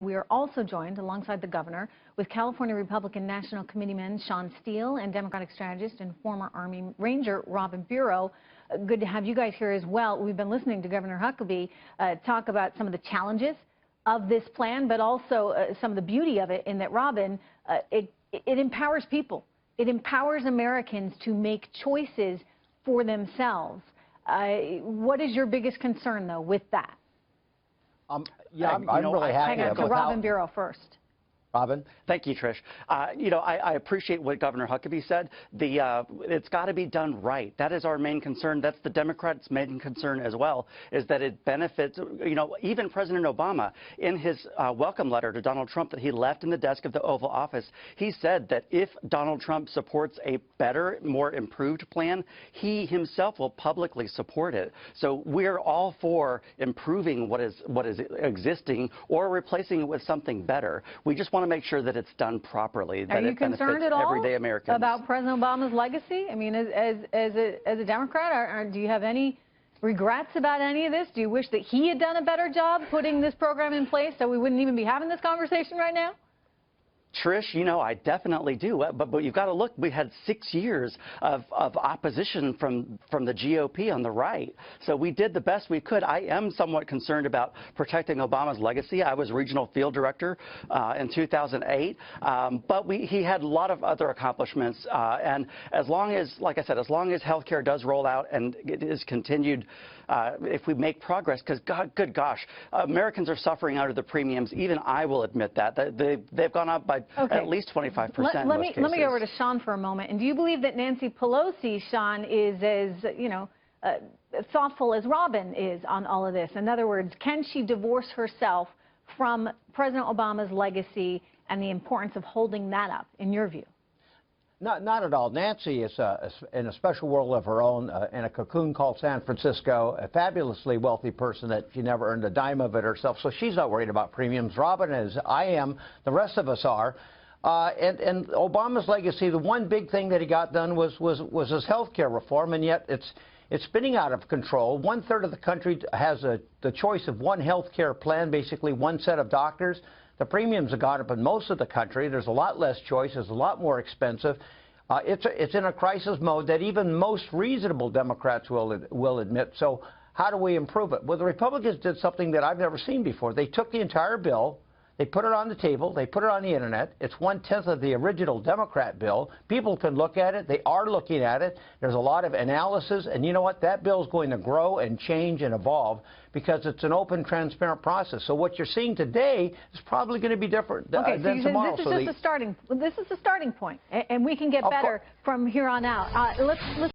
We are also joined, alongside the governor, with California Republican National Committeeman Shawn Steel and Democratic strategist and former Army Ranger Robin Biro. Good to have you guys here as well. We've been listening to Governor Huckabee talk about some of the challenges of this plan, but also some of the beauty of it in that, Robin, it empowers people. It empowers Americans to make choices for themselves. What is your biggest concern, though, with that? I'm really happy. Hang on, to Robin Biro first. Robin? Thank you, Trish. I appreciate what Governor Huckabee said. It's got to be done right. That is our main concern. That's the Democrats' main concern as well, is that it benefits, even President Obama, in his welcome letter to Donald Trump that he left in the desk of the Oval Office, he said that if Donald Trump supports a better, more improved plan, he himself will publicly support it. So we're all for improving what is existing or replacing it with something better. We just want to make sure that it's done properly, that it benefits everyday Americans. About President Obama's legacy? I mean, as a Democrat, do you have any regrets about any of this? Do you wish that he had done a better job putting this program in place so we wouldn't even be having this conversation right now? Trish, I definitely do. But you've got to look. We had 6 years of opposition from the GOP on the right. So we did the best we could. I am somewhat concerned about protecting Obama's legacy. I was regional field director in 2008. But he had a lot of other accomplishments. And as long as, like I said, as long as health care does roll out and it is continued, if we make progress, because good gosh, Americans are suffering under the premiums. Even I will admit that. They've gone up by at least 25% in most cases. Let me go over to Shawn for a moment. And do you believe that Nancy Pelosi, Shawn, is as thoughtful as Robin is on all of this? In other words, can she divorce herself from President Obama's legacy and the importance of holding that up, in your view? Not at all. Nancy is in a special world of her own, in a cocoon called San Francisco, a fabulously wealthy person that she never earned a dime of it herself, so she's not worried about premiums. Robin is, I am, the rest of us are. And Obama's legacy, the one big thing that he got done was his health care reform, and yet it's spinning out of control. 1/3 of the country has the choice of one health care plan, basically one set of doctors. The premiums have gone up in most of the country. There's a lot less choice. It's a lot more expensive. It's in a crisis mode that even most reasonable Democrats will admit. So how do we improve it? Well, the Republicans did something that I've never seen before. They took the entire bill. They put it on the table. They put it on the Internet. It's 1/10 of the original Democrat bill. People can look at it. They are looking at it. There's a lot of analysis. And you know what? That bill is going to grow and change and evolve because it's an open, transparent process. So what you're seeing today is probably going to be different than tomorrow. This is just a starting point, and we can get better from here on out. Let's